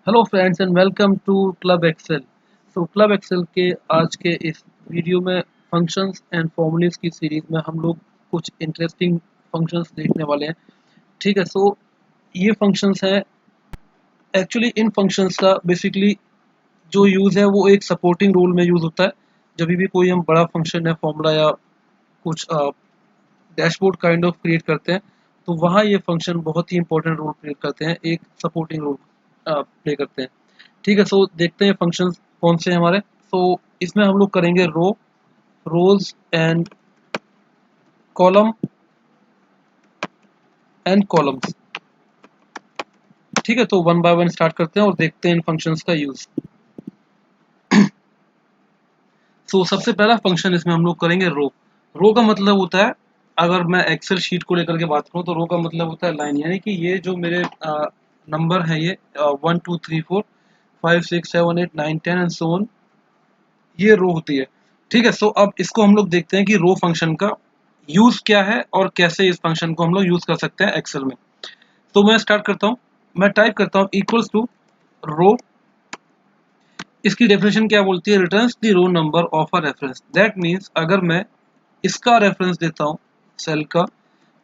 Hello friends and welcome to club Excel. Club Excel के आज के इस वीडियो में फंक्शंस एंड फॉर्मूलेस की सीरीज में हम लोग कुछ इंटरेस्टिंग फंक्शंस देखने वाले हैं। ठीक है। ये फंक्शंस है, एक्चुअली इन फंक्शंस का बेसिकली जो यूज़ है वो एक सपोर्टिंग रोल में यूज़ होता है। जब भी कोई हम बड़ा फंक्शन है, फॉर्मूला या कुछ डैशबोर्ड काइंड ऑफ क्रिएट करते हैं, तो वहाँ ये फंक्शन बहुत ही इंपॉर्टेंट रोल प्ले करते हैं, एक सपोर्टिंग रोल प्ले करते हैं। ठीक है। देखते हैं फंक्शंस कौन से हैं हमारे। इसमें हम लोग करेंगे रोज एंड कॉलम एंड कॉलम्स। ठीक है, तो वन बाय वन स्टार्ट करते हैं और देखते हैं इन फंक्शंस का यूज। सबसे पहला फंक्शन इसमें हम लोग करेंगे रो का मतलब होता है, अगर मैं एक्सेल शीट को लेकर के बात करूं तो रो का मतलब होता है लाइन, यानी कि ये जो मेरे नंबर है, ये 1 2 3 4 5 6 7 8 9 10 एंड सो ऑन, ये रो होती है। ठीक है। अब इसको हम लोग देखते हैं कि रो फंक्शन का यूज क्या है और कैसे इस फंक्शन को हम लोग यूज कर सकते हैं एक्सेल में। तो मैं स्टार्ट करता हूँ, मैं टाइप करता हूँ इक्वल्स टू रो। इसकी डेफिनेशन क्या बोलती है? Returns the row number of a reference. That means अगर मैं इसका रेफरेंस देता हूँ सेल का,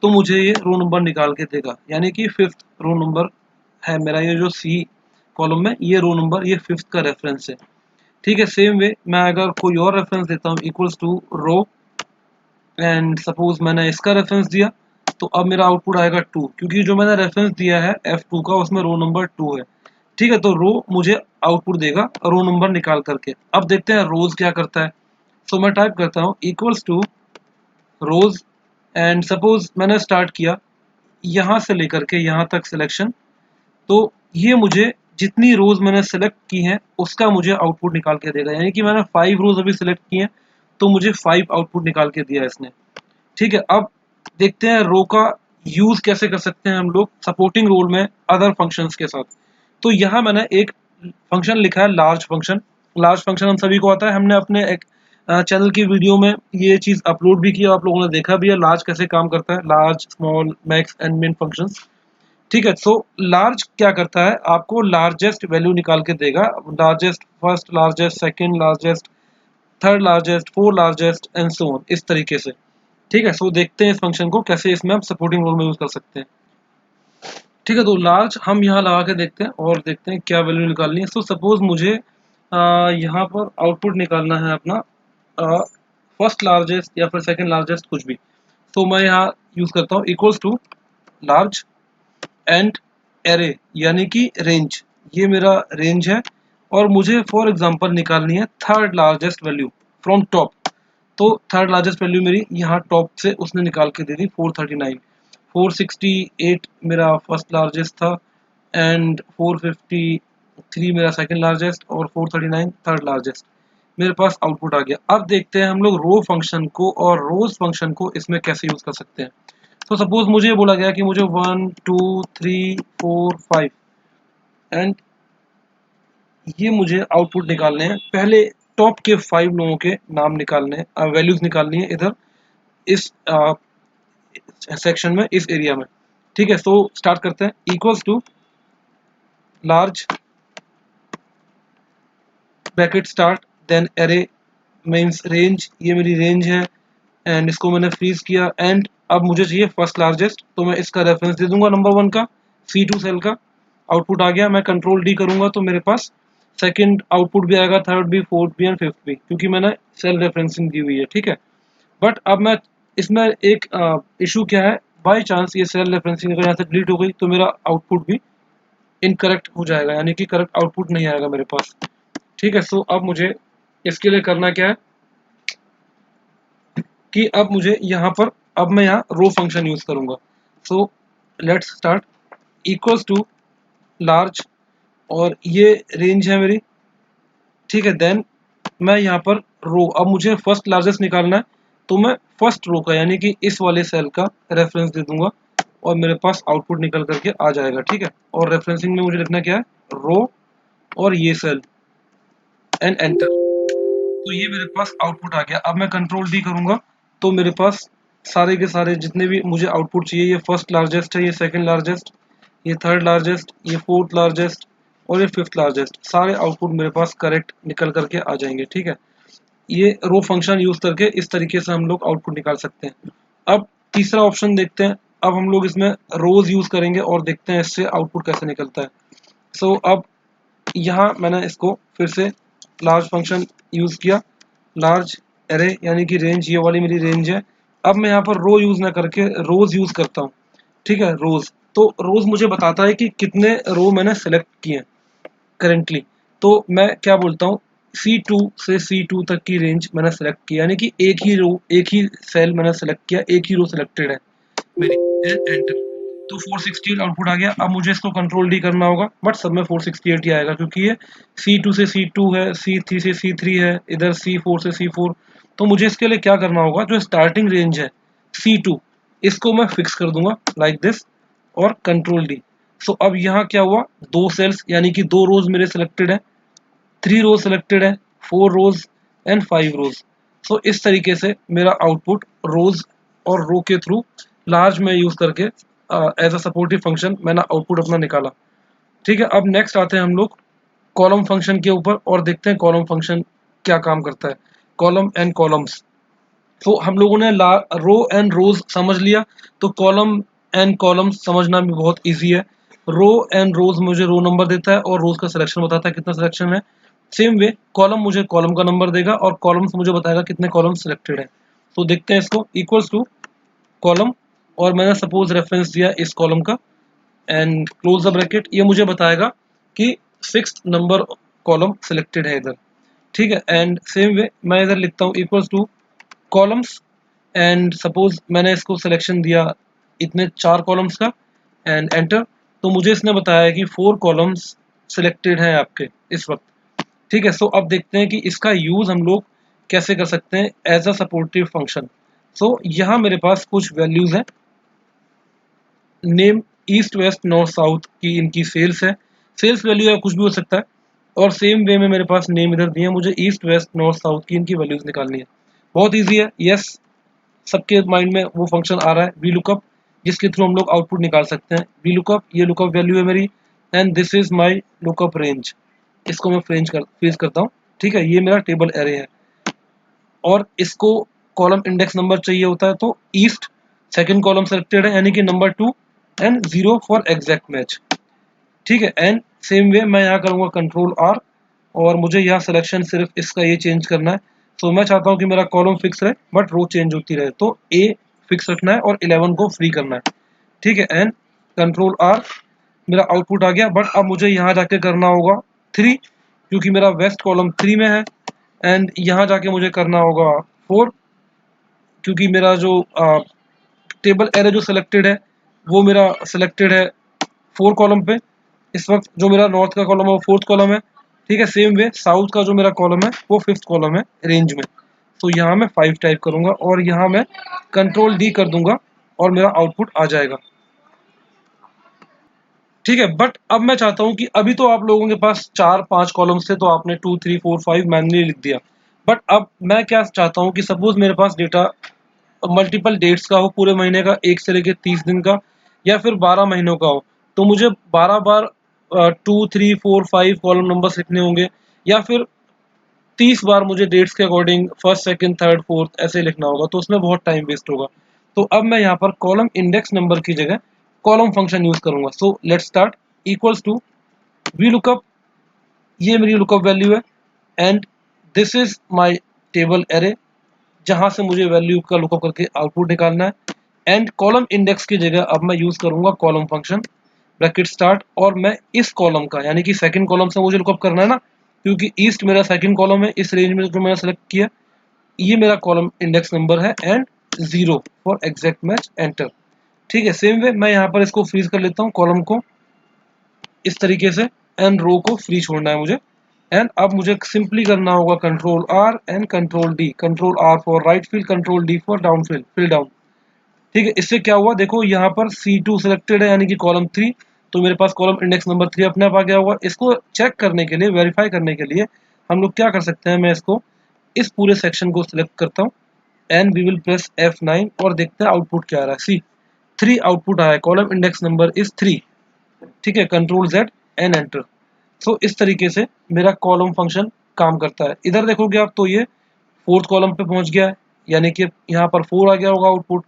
तो मुझे ये रो नंबर निकाल के देगा, यानी कि फिफ्थ रो नंबर है मेरा, ये जो सी कॉलम में ये रो नंबर, ये फिफ्थ का रेफरेंस है। ठीक है। सेम वे मैं अगर कोई और रेफरेंस देता हूँ equals to row, and suppose मैंने इसका रेफरेंस दिया, तो अब मेरा आउटपुट आएगा 2, क्योंकि जो मैंने रेफरेंस दिया है F2 का, उसमें रो नंबर 2 है। ठीक है। तो रो मुझे आउटपुट देगा रो नंबर निकाल करके। अब देखते हैं रोज क्या करता है। मैं टाइप करता हूँ equals to rows, and suppose मैंने स्टार्ट किया यहाँ से लेकर के यहाँ तक सिलेक्शन, तो ये मुझे जितनी रोज मैंने सेलेक्ट की हैं उसका मुझे आउटपुट निकाल के देगा, यानी कि मैंने 5 रोज अभी सिलेक्ट की हैं, तो मुझे 5 आउटपुट निकाल के दिया इसने। ठीक है। अब देखते हैं रो का यूज कैसे कर सकते हैं हम लोग सपोर्टिंग रोल में अदर फंक्शंस के साथ। तो यहाँ मैंने एक फंक्शन लिखा है लार्ज फंक्शन। लार्ज फंक्शन हम सभी को आता है, हमने अपने एक चैनल की वीडियो में ये चीज अपलोड भी किया, आप लोगों ने देखा भी है लार्ज कैसे काम करता है, लार्ज स्मॉल मैक्स एंड मिन फंक्शंस। ठीक है। लार्ज क्या करता है, आपको लार्जेस्ट वैल्यू निकाल के देगा, largest first, largest second, largest third, largest four, largest and so on, इस तरीके से। ठीक है। देखते हैं इस फंक्शन को कैसे इसमें हम सपोर्टिंग रोल में यूज कर सकते हैं। ठीक है। तो लार्ज हम यहाँ लगा के देखते हैं और देखते हैं क्या वैल्यू निकालनी है। सपोज मुझे यहाँ पर आउटपुट निकालना है अपना फर्स्ट लार्जेस्ट या फिर सेकंड लार्जेस्ट, कुछ भी। मैं यहाँ यूज करता हूँ equals to large and array, यानी कि रेंज, ये मेरा रेंज है, और मुझे फॉर एग्जांपल निकालनी है third largest value from top. तो थर्ड लार्जेस्ट वैल्यू मेरी यहाँ टॉप से उसने निकाल के दे दी 439। 468 मेरा फर्स्ट लार्जेस्ट था, एंड 453 मेरा सेकंड लार्जेस्ट, और 439 थर्ड लार्जेस्ट। मेरे पास आउटपुट आ गया। अब देखते हैं हम लोग रो फंक्शन को और रोज फंक्शन को इसमें कैसे यूज कर सकते हैं। सपोज मुझे बोला गया कि मुझे 1 2 3 4 5, एंड ये मुझे आउटपुट निकालने हैं। पहले टॉप के 5 लोगों के नाम निकालने हैं, वैल्यूज निकालनी है इधर इस सेक्शन में, इस एरिया में। ठीक है। स्टार्ट करते हैं equals to large bracket start, then array means range, ये मेरी रेंज है, एंड इसको मैंने फ्रीज किया, एंड अब मुझे चाहिए फर्स्ट लार्जेस्ट, तो मैं इसका रेफरेंस दे दूंगा नंबर 1 का, C2 सेल का। आउटपुट आ गया, मैं कंट्रोल D करूंगा तो मेरे पास सेकंड आउटपुट भी आएगा, थर्ड भी, फोर्थ भी एंड फिफ्थ भी, क्योंकि मैंने सेल रेफरेंसिंग दी हुई है। ठीक है। बट अब मैं इसमें एक इशू क्या है, बाई चांस ये सेल रेफरेंसिंग अगर यहाँ से डिलीट हो गई तो मेरा आउटपुट भी इनकरेक्ट हो जाएगा, यानी कि करेक्ट आउटपुट नहीं आएगा मेरे पास। ठीक है। अब मुझे इसके लिए करना क्या है कि अब मुझे यहाँ पर, अब मैं यहाँ रो फंक्शन यूज करूंगा। Let's start equals to large, और ये रेंज है मेरी। ठीक है। देन मैं यहाँ पर रो, अब मुझे फर्स्ट लार्जेस्ट निकालना है, तो मैं फर्स्ट रो का, यानी कि इस वाले सेल का रेफरेंस दे दूंगा, और मेरे पास आउटपुट निकल करके आ जाएगा। ठीक है। और रेफरेंसिंग में मुझे लिखना क्या है, रो और ये सेल, एंड एंटर। तो ये मेरे पास आउटपुट आ गया। अब मैं कंट्रोल डी करूंगा तो मेरे पास सारे के सारे जितने भी मुझे आउटपुट चाहिए, ये फर्स्ट लार्जेस्ट है, ये सेकंड लार्जेस्ट, ये थर्ड लार्जेस्ट, ये फोर्थ लार्जेस्ट, और ये फिफ्थ लार्जेस्ट, सारे आउटपुट मेरे पास करेक्ट निकल करके आ जाएंगे। ठीक है, ये रो फंक्शन यूज करके इस तरीके से हम लोग आउटपुट निकाल सकते हैं। अब तीसरा ऑप्शन देखते हैं। अब हम लोग इसमें रोज यूज करेंगे और देखते हैं इससे आउटपुट कैसे निकलता है। सो अब यहाँ मैंने इसको फिर से लार्ज फंक्शन यूज किया, लार्ज एरे यानी कि रेंज, ये वाली मेरी रेंज है। अब मैं यहाँ पर रो यूज ना करके रोज यूज करता हूँ। ठीक है, रोज, तो रोज मुझे बताता है कि कितने रो मैंने सेलेक्ट किए हैं करेंटली। तो मैं क्या बोलता हूँ, C2 से C2 तक की रेंज मैंने सेलेक्ट किया, यानी कि एक ही रो, एक ही सेल मैंने सेलेक्ट किया, एक ही रो सेलेक्टेड है मेरी, एंटर। तो 468 आउटपुट आ गया। अब मुझे इसको कंट्रोल डी करना होगा, बट सब में 468 ही आएगा क्योंकि ये C2 से C2 है, C3 से C3 है, इधर C4 से C4। तो मुझे इसके लिए क्या करना होगा, जो स्टार्टिंग रेंज है C2, इसको मैं फिक्स कर दूंगा लाइक दिस और कंट्रोल डी। सो अब यहाँ क्या हुआ, दो सेल्स यानी कि दो रोज मेरे सिलेक्टेड है, 3 रोज सिलेक्टेड है, 4 रोज एंड 5 रोज। सो इस तरीके से मेरा आउटपुट रोज और रो के थ्रू लार्ज में यूज करके एज अ सपोर्टिव फंक्शन मैंने आउटपुट अपना निकाला। ठीक है, अब नेक्स्ट आते हैं हम लोग कॉलम फंक्शन के ऊपर और देखते हैं कॉलम फंक्शन क्या काम करता है। कॉलम एंड कॉलम्स, तो हम लोगों ने रो एंड रोज समझ लिया, तो कॉलम एंड कॉलम्स समझना भी बहुत इजी है। रो एंड रोज मुझे रो नंबर देता है और रोज का सिलेक्शन बताता है कितना सिलेक्शन है। सेम वे कॉलम मुझे कॉलम का नंबर देगा और कॉलम्स मुझे बताएगा कितने कॉलम सिलेक्टेड है। तो देखते हैं इसको, इक्वल्स टू कॉलम, और मैंने सपोज रेफरेंस दिया इस कॉलम का एंड क्लोज द ब्रैकेट, ये मुझे बताएगा कि 6 नंबर कॉलम सिलेक्टेड है इधर। ठीक है, एंड सेम वे मैं इधर लिखता हूँ equals two columns and suppose मैंने इसको सिलेक्शन दिया इतने 4 कॉलम्स का एंड एंटर। तो मुझे इसने बताया कि 4 कॉलम्स सिलेक्टेड हैं आपके इस वक्त। ठीक है, सो अब देखते हैं कि इसका यूज हम लोग कैसे कर सकते हैं एज अ सपोर्टिव फंक्शन। सो यहाँ मेरे पास कुछ वैल्यूज हैं, name, east west north south की इनकी सेल्स है, सेल्स वैल्यू है, कुछ भी हो सकता है। और सेम वे में मेरे पास नेम इधर दिए हैं, मुझे ईस्ट वेस्ट नॉर्थ साउथ की इनकी वैल्यूज निकालनी है। बहुत ईजी है, यस, सबके माइंड में वो फंक्शन आ रहा है वी लुकअप, जिसके थ्रू हम लोग आउटपुट निकाल सकते हैं। वी लुकअप, ये लुकअप वैल्यू है मेरी and this is my lookup range. इसको मैं फ्रीज करता हूँ। ठीक है, ये मेरा टेबल एरे है और इसको कॉलम इंडेक्स नंबर चाहिए होता है, तो ईस्ट सेकंड कॉलम सेलेक्टेड है यानी कि number 2 and 0 for exact match. ठीक है, एंड सेम वे मैं यहाँ करूँगा कंट्रोल आर और मुझे यहाँ सिलेक्शन सिर्फ इसका ये चेंज करना है। सो मैं चाहता हूँ कि मेरा कॉलम फिक्स रहे बट रो चेंज होती रहे, तो ए फिक्स रखना है और 11 को फ्री करना है। ठीक है, एंड कंट्रोल आर, मेरा आउटपुट आ गया, बट अब मुझे यहाँ जाके करना होगा 3 क्योंकि मेरा वेस्ट कॉलम 3 में है, एंड यहाँ जाके मुझे करना होगा 4 क्योंकि मेरा जो टेबल एरे जो सिलेक्टेड है वो मेरा सिलेक्टेड है 4 कॉलम पे। इस वक्त जो मेरा नॉर्थ का कॉलम है वो 4th कॉलम है। ठीक है, सेम वे साउथ का जो मेरा कॉलम है वो 5th कॉलम है रेंज में। तो यहाँ मैं 5 टाइप करूंगा और यहाँ मैं कंट्रोल डी कर दूंगा और मेरा आउटपुट आ जाएगा। ठीक है, बट अब मैं चाहता हूँ कि अभी तो आप लोगों के पास 4-5 कॉलम्स थे तो आपने 2 3 4 5 मैनुअली लिख दिया, बट अब मैं क्या चाहता हूँ कि सपोज मेरे पास डेटा मल्टीपल डेट्स का हो, पूरे महीने का 1 से लेकर 30 दिन का, या फिर 12 महीनों का हो, तो मुझे 12 बार 2 3 4 5 कॉलम नंबर्स लिखने होंगे, या फिर 30 बार मुझे डेट्स के according first second third fourth ऐसे लिखना होगा, तो उसमें बहुत टाइम वेस्ट होगा। तो अब मैं यहाँ पर कॉलम इंडेक्स नंबर की जगह कॉलम फंक्शन यूज करूंगा। So let's start, equals to V lookup, ये मेरी लुकअप वैल्यू है and this is my table array जहां से मुझे वैल्यू का लुकअप करके आउटपुट निकालना है। एंड कॉलम इंडेक्स की जगह अब मैं यूज करूंगा कॉलम फंक्शन, ब्रैकेट स्टार्ट, और मैं इस कॉलम का यानी कि सेकंड कॉलम से मुझे लुकअप करना है ना, क्योंकि ईस्ट मेरा सेकंड कॉलम है इस रेंज में जो मैंने सेलेक्ट किया, ये मेरा कॉलम इंडेक्स नंबर है and 0 for exact match, enter. ठीक है, सेम वे मैं यहाँ पर इसको फ्रीज कर लेता हूँ कॉलम को इस तरीके से एंड रो को फ्री छोड़ना है मुझे। एंड अब मुझे सिंपली करना होगा control R and control D, control R for right fill, control D for down fill, fill down. ठीक है, इससे क्या हुआ देखो, यहाँ पर C2 सिलेक्टेड है यानी कि कॉलम 3, तो मेरे पास कॉलम इंडेक्स नंबर 3 अपने आप आ गया होगा। इसको चेक करने के लिए, वेरीफाई करने के लिए हम लोग क्या कर सकते हैं, मैं इसको इस पूरे सेक्शन को सिलेक्ट करता हूँ and we will press F9 और देखते हैं आउटपुट क्या आ रहा है। सी 3 आउटपुट आया है, कॉलम इंडेक्स नंबर इज 3। ठीक है, कंट्रोल Z एंड एंटर। सो इस तरीके से मेरा कॉलम फंक्शन काम करता है। इधर देखोगे आप तो ये फोर्थ कॉलम पे पहुंच गया है, यानी कि यहाँ पर 4 आ गया होगा आउटपुट,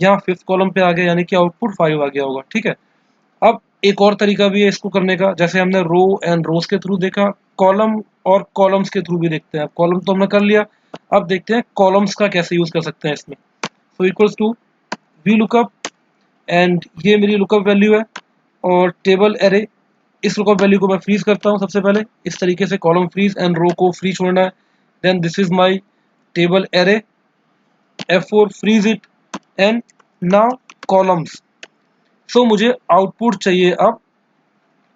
यहाँ फिफ्थ कॉलम पे आ गया यानी कि आउटपुट 5 आ गया होगा। ठीक है, अब एक और तरीका भी है इसको करने का, जैसे हमने रो एंड रोज के थ्रू देखा, कॉलम और कॉलम्स के थ्रू भी देखते हैं। कॉलम तो हमने कर लिया, अब देखते हैं कॉलम्स का कैसे यूज कर सकते हैं इसमें। So equals to V lookup, and ये मेरी लुकअप वैल्यू है, और टेबल एरे, इस लुकअप वैल्यू को मैं फ्रीज करता हूँ सबसे पहले इस तरीके से, कॉलम फ्रीज एंड रो को फ्री छोड़ना है। Then this is my table array, F4 freeze it, and now columns. So मुझे आउटपुट चाहिए अब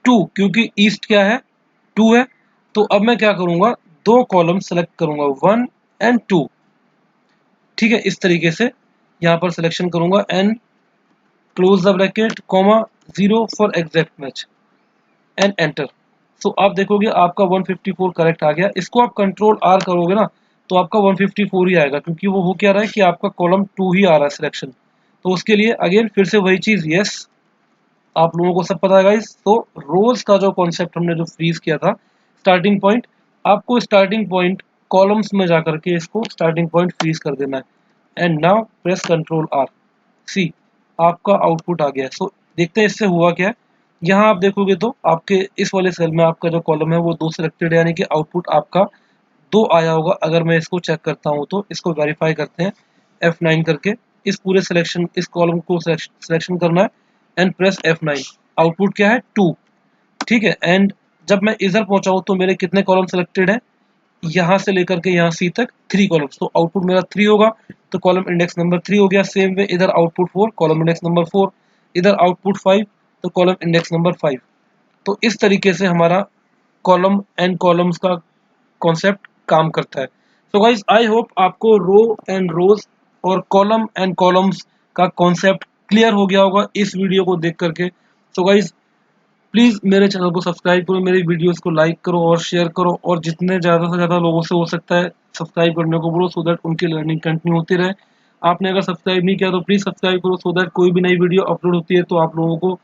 2, क्योंकि ईस्ट क्या है 2 है। तो अब मैं क्या करूंगा, दो कॉलम सेलेक्ट करूंगा 1 एंड 2। ठीक है, इस तरीके से यहाँ पर सिलेक्शन करूंगा and close the bracket comma 0 for exact match and enter. So आप देखोगे आपका 154 करेक्ट आ गया। इसको आप कंट्रोल आर करोगे ना तो आपका 154 ही आएगा, क्योंकि वो हो क्या रहा है कि आपका कॉलम 2 ही आ रहा है सिलेक्शन। तो उसके लिए अगेन फिर से वही चीज, यस आप लोगों को सब पता है गाइस। तो रोज का जो कॉन्सेप्ट हमने जो फ्रीज किया था, स्टार्टिंग पॉइंट, आपको स्टार्टिंग पॉइंट कॉलम्स में जाकर के इसको स्टार्टिंग पॉइंट फ्रीज कर देना है। And now press control R, see आपका आउटपुट आ गया है। सो देखते हैं इससे हुआ क्या है। यहाँ आप देखोगे तो आपके इस वाले सेल में आपका जो कॉलम है वो 2 सिलेक्टेड है, यानी कि आउटपुट आपका 2 आया होगा। अगर मैं इसको चेक करता हूँ तो इसको वेरीफाई करते हैं F9 करके, इस पूरे सिलेक्शन इस कॉलम को सिलेक्शन करना है एंड प्रेस F9। आउटपुट क्या है 2। ठीक है, एंड जब मैं इधर पहुंचा हूं तो मेरे कितने कॉलम सिलेक्टेड है, यहाँ से लेकर के यहाँ सी तक 3 कॉलम्स, तो आउटपुट मेरा 3 होगा। तो कॉलम इंडेक्स नंबर 3 हो गया। सेम वे इधर आउटपुट 4, कॉलम इंडेक्स नंबर 4, इधर आउटपुट 5, तो कॉलम इंडेक्स नंबर 5। तो इस तरीके से हमारा कॉलम एंड कॉलम्स का कॉन्सेप्ट काम करता है। सो गाइज आई होप आपको रो एंड रोज और कॉलम एंड कॉलम्स का कॉन्सेप्ट क्लियर हो गया होगा इस वीडियो को देख करके। सो गाइज प्लीज़ मेरे चैनल को सब्सक्राइब करो, मेरी वीडियोस को लाइक करो और शेयर करो, और जितने ज़्यादा से ज़्यादा लोगों से हो सकता है सब्सक्राइब करने को बोलो, सो दैट उनकी लर्निंग कंटिन्यू होती रहे। आपने अगर सब्सक्राइब नहीं किया तो प्लीज़ सब्सक्राइब करो, सो दैट कोई भी नई वीडियो अपलोड होती है तो आप लोगों को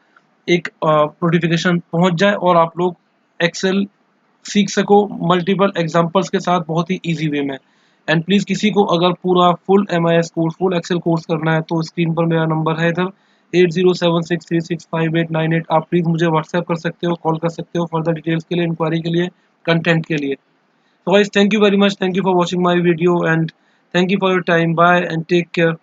एक नोटिफिकेशन पहुंच जाए और आप लोग एक्सेल सीख सको मल्टीपल एग्जांपल्स के साथ बहुत ही इजी वे में। एंड प्लीज़ किसी को अगर पूरा full MIS course, full Excel course करना है तो स्क्रीन पर मेरा नंबर है इधर 8076365898। आप प्लीज़ मुझे व्हाट्सएप कर सकते हो, कॉल कर सकते हो फर्दर डिटेल्स के लिए, इंक्वायरी के लिए, कंटेंट के लिए। तो guys thank you very much, thank you for watching my video and thank you for your time. Bye and take care.